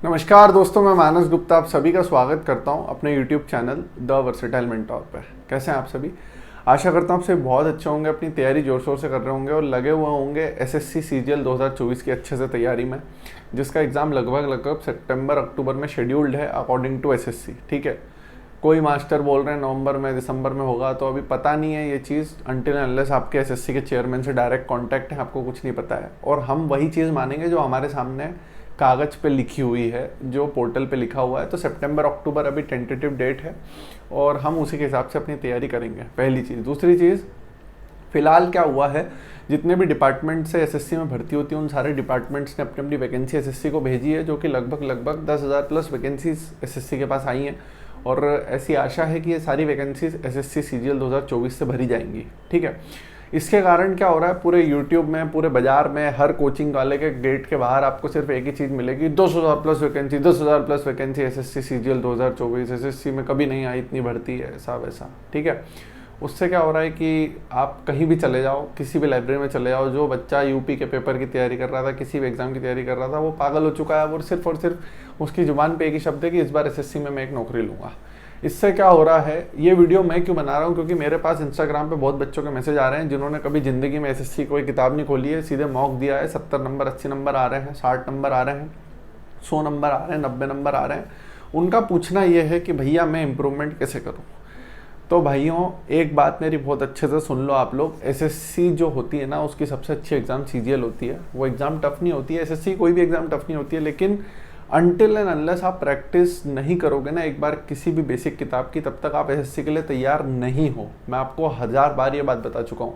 नमस्कार दोस्तों, मैं मानस गुप्ता आप सभी का स्वागत करता हूं अपने YouTube channel the versatile mentor पर। कैसे हैं आप सभी? आशा करता हूं आप सभी बहुत अच्छे होंगे, अपनी तैयारी जोर शोर से कर रहे होंगे और लगे हुए होंगे एसएससी सीजीएल 2024 की अच्छे से तैयारी में, जिसका एग्ज़ाम लगभग सितंबर अक्टूबर में शेड्यूल्ड है अकॉर्डिंग टू एसएससी। ठीक है, कोई मास्टर बोल रहे हैं नवंबर में दिसंबर में होगा, तो अभी पता नहीं है ये चीज़ अनटिल अनलेस आपके एसएससी के चेयरमैन से डायरेक्ट कांटेक्ट है, आपको कुछ नहीं पता है। और हम वही चीज़ मानेंगे जो हमारे सामने कागज़ पे लिखी हुई है, जो पोर्टल पे लिखा हुआ है। तो सितंबर अक्टूबर अभी टेंटेटिव डेट है और हम उसी के हिसाब से अपनी तैयारी करेंगे, पहली चीज़। दूसरी चीज़, फिलहाल क्या हुआ है, जितने भी डिपार्टमेंट से एसएससी में भर्ती होती है उन सारे डिपार्टमेंट्स ने अपनी अपनी वैकेंसी एसएससी को भेजी है, जो कि लगभग 10,000 प्लस वैकेंसीज एसएससी के पास आई हैं। और ऐसी आशा है कि ये सारी वैकेंसीज एसएससी सीजीएल 2024 से भरी जाएंगी। ठीक है, इसके कारण क्या हो रहा है, पूरे यूट्यूब में, पूरे बाजार में, हर कोचिंग वाले के गेट के बाहर आपको सिर्फ एक ही चीज़ मिलेगी, 10,000 plus vacancy, 10,000 plus vacancy SSC CGL 2024। SSC में कभी नहीं आई इतनी भर्ती है, ऐसा वैसा। ठीक है, उससे क्या हो रहा है कि आप कहीं भी चले जाओ, किसी भी लाइब्रेरी में चले जाओ, जो बच्चा यूपी के पेपर की तैयारी कर रहा था, किसी भी एग्जाम की तैयारी कर रहा था, वो पागल हो चुका है। और सिर्फ उसकी जुबान पे एक ही शब्द है कि इस बार एसएससी में मैं एक नौकरी लूँगा। इससे क्या हो रहा है, ये वीडियो मैं क्यों बना रहा हूँ, क्योंकि मेरे पास इंस्टाग्राम पे बहुत बच्चों के मैसेज आ रहे हैं जिन्होंने कभी ज़िंदगी में एसएससी कोई किताब नहीं खोली है, सीधे मॉक दिया है। 70 नंबर 80 नंबर आ रहे हैं, 60 नंबर आ रहे हैं, 100 नंबर आ रहे हैं, 90 नंबर आ रहे हैं। उनका पूछना ये है कि भैया मैं इम्प्रूवमेंट कैसे करूँ। तो भाइयों, एक बात मेरी बहुत अच्छे से सुन लो आप लोग। एसएससी जो होती है ना, उसकी सबसे अच्छी एग्ज़ाम सीजीएल होती है। वो एग्ज़ाम टफ नहीं होती है, एसएससी कोई भी एग्ज़ाम टफ नहीं होती है, लेकिन अनटिल एंड अनलेस आप प्रैक्टिस नहीं करोगे ना एक बार किसी भी बेसिक किताब की, तब तक आप एसएससी के लिए तैयार नहीं हो। मैं आपको 1000 बार ये बात बता चुका हूँ।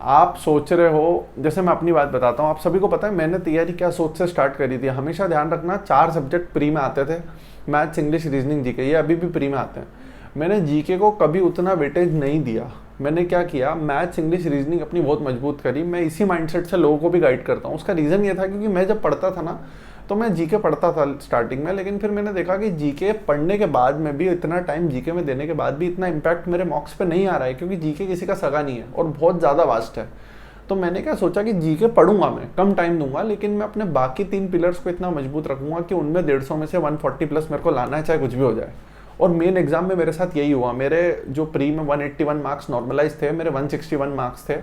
आप सोच रहे हो, जैसे मैं अपनी बात बताता हूँ, आप सभी को पता है मैंने तैयारी क्या सोच से स्टार्ट करी थी। हमेशा ध्यान रखना, 4 सब्जेक्ट प्री में आते थे, मैथ्स, इंग्लिश, रीजनिंग, जीके। ये अभी भी प्री में आते हैं। मैंने जीके को कभी उतना वेटेज नहीं दिया। मैंने क्या किया, मैथ्स, इंग्लिश, रीजनिंग अपनी बहुत मजबूत करी। मैं इसी माइंडसेट से लोगों को भी गाइड करता हूँ। उसका रीज़न ये था क्योंकि मैं जब पढ़ता था ना, तो मैं जीके पढ़ता था स्टार्टिंग में, लेकिन फिर मैंने देखा कि जीके पढ़ने के बाद में भी, इतना टाइम जीके में देने के बाद भी इतना इम्पैक्ट मेरे मार्क्स पे नहीं आ रहा है, क्योंकि जीके किसी का सगा नहीं है और बहुत ज़्यादा वास्ट है। तो मैंने क्या सोचा कि जीके पढ़ूंगा, मैं कम टाइम दूंगा, लेकिन मैं अपने बाकी 3 पिलर्स को इतना मजबूत रखूंगा कि उनमें 150 में से 140 प्लस मेरे को लाना है, चाहे कुछ भी हो जाए। और मेन एग्जाम में मेरे साथ यही हुआ। मेरे जो प्री में 181 मार्क्स नॉर्मलाइज थे, मेरे 161 मार्क्स थे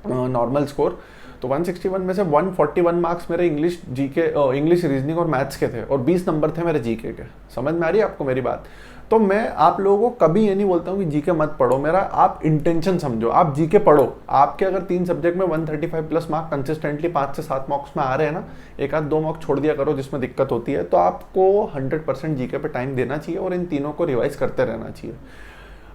नॉर्मल स्कोर। तो 161 में से 141 मार्क्स मेरे इंग्लिश इंग्लिश, रीजनिंग और मैथ्स के थे, और 20 नंबर थे मेरे जीके के। समझ में आ रही है आपको मेरी बात? तो मैं आप लोगों को कभी ये नहीं बोलता हूँ कि जीके मत पढ़ो, मेरा आप इंटेंशन समझो। आप जीके पढ़ो, आपके अगर 3 सब्जेक्ट में 135 प्लस मार्क कंसिस्टेंटली 5 से 7 मार्क्स में आ रहे हैं ना, एक आध 2 मार्क्स छोड़ दिया करो जिसमें दिक्कत होती है, तो आपको 100% जीके पे टाइम देना चाहिए और इन तीनों को रिवाइज करते रहना चाहिए।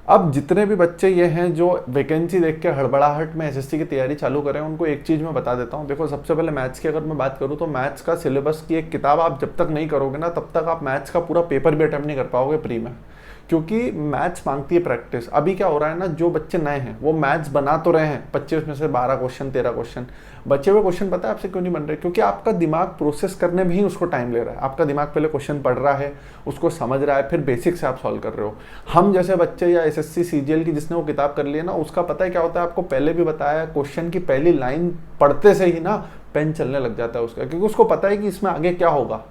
अब जितने भी बच्चे ये हैं जो वैकेंसी देख के हड़बड़ाहट में एसएससी की तैयारी चालू करें, उनको एक चीज़ मैं बता देता हूँ। देखो, सबसे पहले मैथ्स की अगर मैं बात करूँ तो मैथ्स का सिलेबस की एक किताब आप जब तक नहीं करोगे ना, तब तक आप मैथ्स का पूरा पेपर भी अटेम्प्ट नहीं कर पाओगे प्री में, क्योंकि मैथ्स मांगती है प्रैक्टिस। अभी क्या हो रहा है ना, जो बच्चे नए हैं वो मैथ्स बना तो रहे हैं, 25 में से 12 क्वेश्चन, 13 क्वेश्चन। बचे हुए क्वेश्चन पता है आपसे क्यों नहीं बन रहे? क्योंकि आपका दिमाग प्रोसेस करने में ही उसको टाइम ले रहा है। आपका दिमाग पहले क्वेश्चन पढ़ रहा है, उसको समझ रहा है, फिर बेसिक से आप सॉल्व कर रहे हो। हम जैसे बच्चे या एसएससी सीजीएल की जिसने वो किताब कर ली है ना, उसका पता है क्या होता है, आपको पहले भी बताया, क्वेश्चन की पहली लाइन पढ़ते से ही ना पेन चलने लग जाता है उसका, क्योंकि उसको पता है कि इसमें आगे क्या होगा,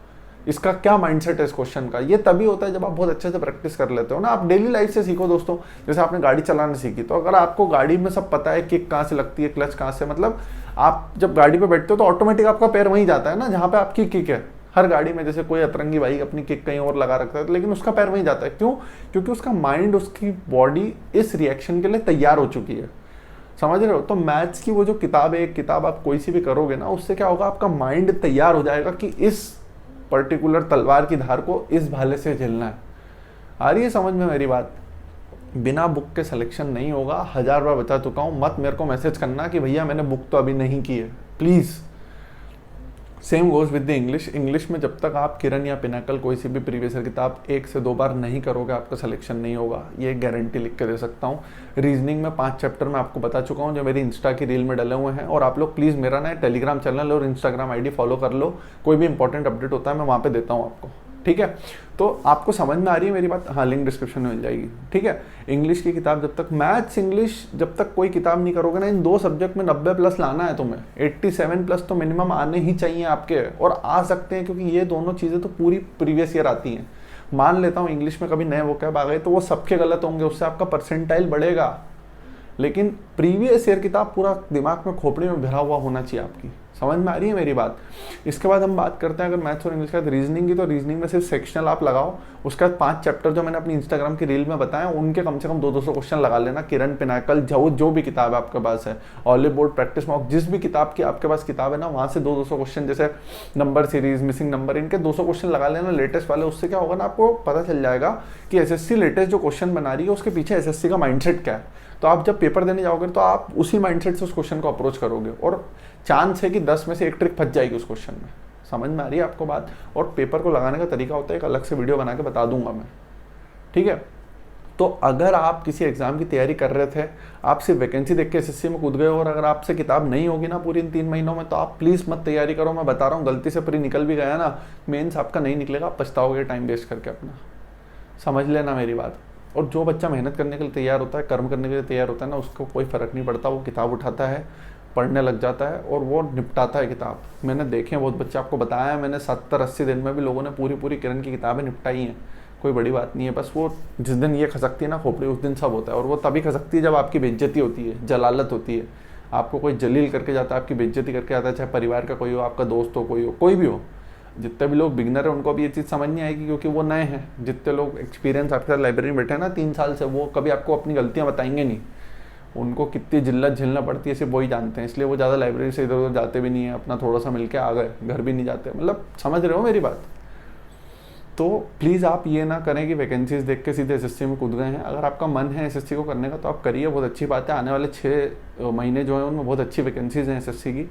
इसका क्या माइंडसेट है इस क्वेश्चन का। ये तभी होता है जब आप बहुत अच्छे से प्रैक्टिस कर लेते हो ना। आप डेली लाइफ से सीखो दोस्तों। जैसे आपने गाड़ी चलाना सीखी, तो अगर आपको गाड़ी में सब पता है, किक कहाँ से लगती है, क्लच कहाँ से, मतलब आप जब गाड़ी पे बैठते हो तो ऑटोमेटिक आपका पैर वहीं जाता है ना जहाँ पे आपकी किक है। हर गाड़ी में जैसे कोई अतरंगी बाइक अपनी किक कहीं और लगा रखता है, लेकिन उसका पैर वहीं जाता है। क्यों? क्योंकि उसका माइंड, उसकी बॉडी इस रिएक्शन के लिए तैयार हो चुकी है। समझ रहे हो? तो मैथ्स की वो जो किताब है, एक किताब आप कोई सी भी करोगे ना, उससे क्या होगा, आपका माइंड तैयार हो जाएगा कि इस पर्टिकुलर तलवार की धार को इस भाले से झेलना है। आ रही है समझ में मेरी बात? बिना बुक के सिलेक्शन नहीं होगा। 1000 बार बता चुका हूँ। मत मेरे को मैसेज करना कि भैया मैंने बुक तो अभी नहीं की है, please. Same goes with the English में जब तक आप किरण या पिनाकल कोई सी भी प्रीवियस ईयर किताब 1 से 2 बार नहीं करोगे, आपका सिलेक्शन नहीं होगा। ये गारंटी लिख के दे सकता हूँ। रीजनिंग में 5 चैप्टर मैं आपको बता चुका हूँ जो मेरी इंस्टा की रील में डले हुए हैं। और आप लोग प्लीज़ मेरा ना टेलीग्राम चैनल और इंस्टाग्राम आईडी फॉलो कर लो। कोई भी इंपॉर्टेंट अपडेट होता है मैं वहाँ पे देता हूँ आपको। ठीक है, तो आपको समझ में आ रही है मेरी बात? हाँ, लिंक डिस्क्रिप्शन में मिल जाएगी। ठीक है, इंग्लिश की किताब जब तक, मैथ्स इंग्लिश जब तक कोई किताब नहीं करोगे ना, इन 2 सब्जेक्ट में 90 प्लस लाना है तुम्हें, 87 प्लस तो मिनिमम आने ही चाहिए आपके, और आ सकते हैं क्योंकि ये दोनों चीज़ें तो पूरी प्रीवियस ईयर आती हैं। मान लेता हूँ इंग्लिश में कभी नए वोकैब आ गए तो वो सबके गलत होंगे, उससे आपका परसेंटाइल बढ़ेगा, लेकिन प्रीवियस ईयर किताब पूरा दिमाग में खोपड़ी में भरा हुआ होना चाहिए आपकी। समझ में आ रही है मेरी बात? इसके बाद हम बात करते हैं अगर मैथ्स और इंग्लिश के बाद रीजनिंग की, तो रीजनिंग में सिर्फ सेक्शनल आप लगाओ, उसके बाद 5 चैप्टर जो मैंने अपनी इंस्टाग्राम की रील में बताया उनके कम से कम 200 क्वेश्चन लगा लेना। किरण पिनाकल जो भी किताब आपके पास है, ऑलिव बोर्ड, प्रैक्टिस मॉक, जिस भी किताब की आपके पास किताब है ना, वहाँ से 200 क्वेश्चन, जैसे नंबर सीरीज, मिसिंग नंबर, इनके 200 क्वेश्चन लगा लेना लेटेस्ट वाले। उससे क्या होगा ना, आपको पता चल जाएगा कि एसएससी लेटेस्ट जो क्वेश्चन बना रही है उसके पीछे एसएससी का माइंडसेट क्या है। तो आप जब पेपर देने जाओगे तो आप उसी माइंडसेट से उस क्वेश्चन को अप्रोच करोगे, और चांस है कि 10 में से 1 ट्रिक फंस जाएगी उस क्वेश्चन में। समझ में आ रही है आपको बात? और पेपर को लगाने का तरीका होता है, एक अलग से वीडियो बना के बता दूंगा मैं। ठीक है, तो अगर आप किसी एग्जाम की तैयारी कर रहे थे, आप सिर्फ वैकेंसी देख के एसएससी में कूद गए, और अगर आपसे किताब नहीं होगी ना पूरी इन 3 महीनों में, तो आप प्लीज़ मत तैयारी करो। मैं बता रहा हूँ, गलती से प्री निकल भी गया ना, मेंस आपका नहीं निकलेगा, आप पछताओगे टाइम वेस्ट करके अपना। समझ लेना मेरी बात। और जो बच्चा मेहनत करने के लिए तैयार होता है, कर्म करने के लिए तैयार होता है ना, उसको कोई फ़र्क नहीं पड़ता, वो किताब उठाता है, पढ़ने लग जाता है और वो निपटाता है किताब। मैंने देखे हैं बहुत बच्चे, आपको बताया है मैंने, 70-80 दिन में भी लोगों ने पूरी किरण की किताबें निपटाई हैं। कोई बड़ी बात नहीं है, बस वो जिस दिन ये खसकती है ना खोपड़ी, उस दिन सब होता है। और वो तभी खसकती है जब आपकी बेइज्जती होती है, जलालत होती है, आपको कोई जलील करके जाता है, आपकी बेइज्जती करके आता है, चाहे परिवार का कोई हो, आपका दोस्त हो, कोई भी हो। जितने भी लोग बिगनर है उनको भी ये चीज़ समझ नहीं आएगी क्योंकि वो नए हैं। जितने लोग एक्सपीरियंस आपके साथ लाइब्रेरी में बैठे हैं ना 3 साल से, वो कभी आपको अपनी गलतियाँ बताएंगे नहीं। उनको कितनी जिल्लत झेलना पड़ती है सिर्फ वही जानते हैं, इसलिए वो ज़्यादा लाइब्रेरी से इधर उधर जाते भी नहीं है, अपना थोड़ा सा मिल के आ गए, घर भी नहीं जाते। मतलब समझ रहे हो मेरी बात? तो प्लीज़ आप ये ना करें कि वैकेंसीज देख के सीधे एसएससी में कूद गए हैं। अगर आपका मन है एसएससी को करने का तो आप करिए, बहुत अच्छी बात है। आने वाले 6 महीने जो हैं उनमें बहुत अच्छी वैकेंसीज हैं एसएससी की,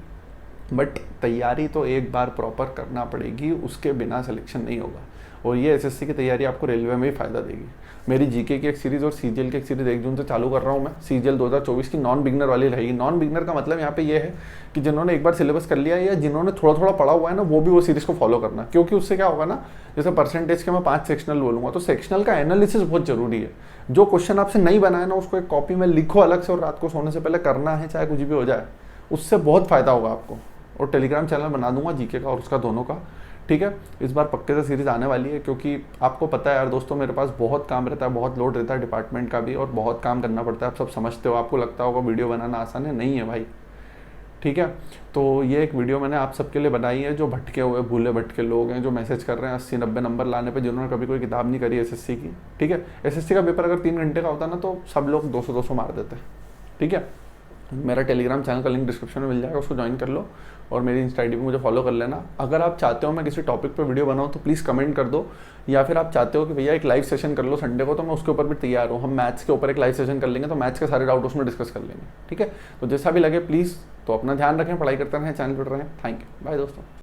बट तैयारी तो एक बार प्रॉपर करना पड़ेगी, उसके बिना सिलेक्शन नहीं होगा। और ये एसएससी की तैयारी आपको रेलवे में भी फ़ायदा देगी। मेरी जीके की एक सीरीज़ और सीजीएल की एक सीरीज़ 1 जून से चालू कर रहा हूँ मैं। सीजीएल 2024 की नॉन बिगनर वाली रहेगी। नॉन बिगनर का मतलब यहाँ पे ये है कि जिन्होंने एक बार सिलेबस कर लिया है या जिन्होंने थोड़ा थोड़ा पढ़ा हुआ है ना, वो भी वो सीरीज़ को फॉलो करना, क्योंकि उससे क्या होगा ना, जैसे परसेंटेज के मैं 5 सेक्शनल बोलूँगा, तो सेक्शनल का एनालिसिस बहुत जरूरी है। जो क्वेश्चन आपसे नहीं बनाया ना, उसको एक कॉपी में लिखो अलग से, और रात को सोने से पहले करना है, चाहे कुछ भी हो जाए, उससे बहुत फ़ायदा होगा आपको। और टेलीग्राम चैनल बना दूंगा जीके का और उसका दोनों का। ठीक है, इस बार पक्के से सीरीज़ आने वाली है, क्योंकि आपको पता है यार दोस्तों, मेरे पास बहुत काम रहता है, बहुत लोड रहता है डिपार्टमेंट का भी, और बहुत काम करना पड़ता है। आप सब समझते हो, आपको लगता होगा वीडियो बनाना आसान है, नहीं है भाई। ठीक है, तो ये एक वीडियो मैंने आप सबके लिए बनाई है जो भटके हुए भूले भटके लोग हैं, जो मैसेज कर रहे हैं 80-90 नंबर लाने पे, जिन्होंने कभी कोई किताब नहीं करी एसएससी की। ठीक है, एसएससी का पेपर अगर 3 घंटे का होता ना, तो सब लोग 200-200 मार देते हैं। ठीक है, मेरा टेलीग्राम चैनल का लिंक डिस्क्रिप्शन में मिल जाएगा, उसको ज्वाइन कर लो, और मेरी इंस्टा आईडी पे मुझे फॉलो कर लेना। अगर आप चाहते हो मैं किसी टॉपिक पे वीडियो बनाऊं तो प्लीज़ कमेंट कर दो, या फिर आप चाहते हो कि भैया एक लाइव सेशन कर लो संडे को, तो मैं उसके ऊपर भी तैयार हूँ। हम मैथ्स के ऊपर एक लाइव सेशन कर लेंगे, तो मैथ्स के सारे डाउट उसमें डिस्कस कर लेंगे। ठीक है, तो जैसा भी लगे प्लीज़, तो अपना ध्यान रखें, पढ़ाई करते रहें, चैनल जुड़ रहे हैं। थैंक यू, बाय दोस्तों।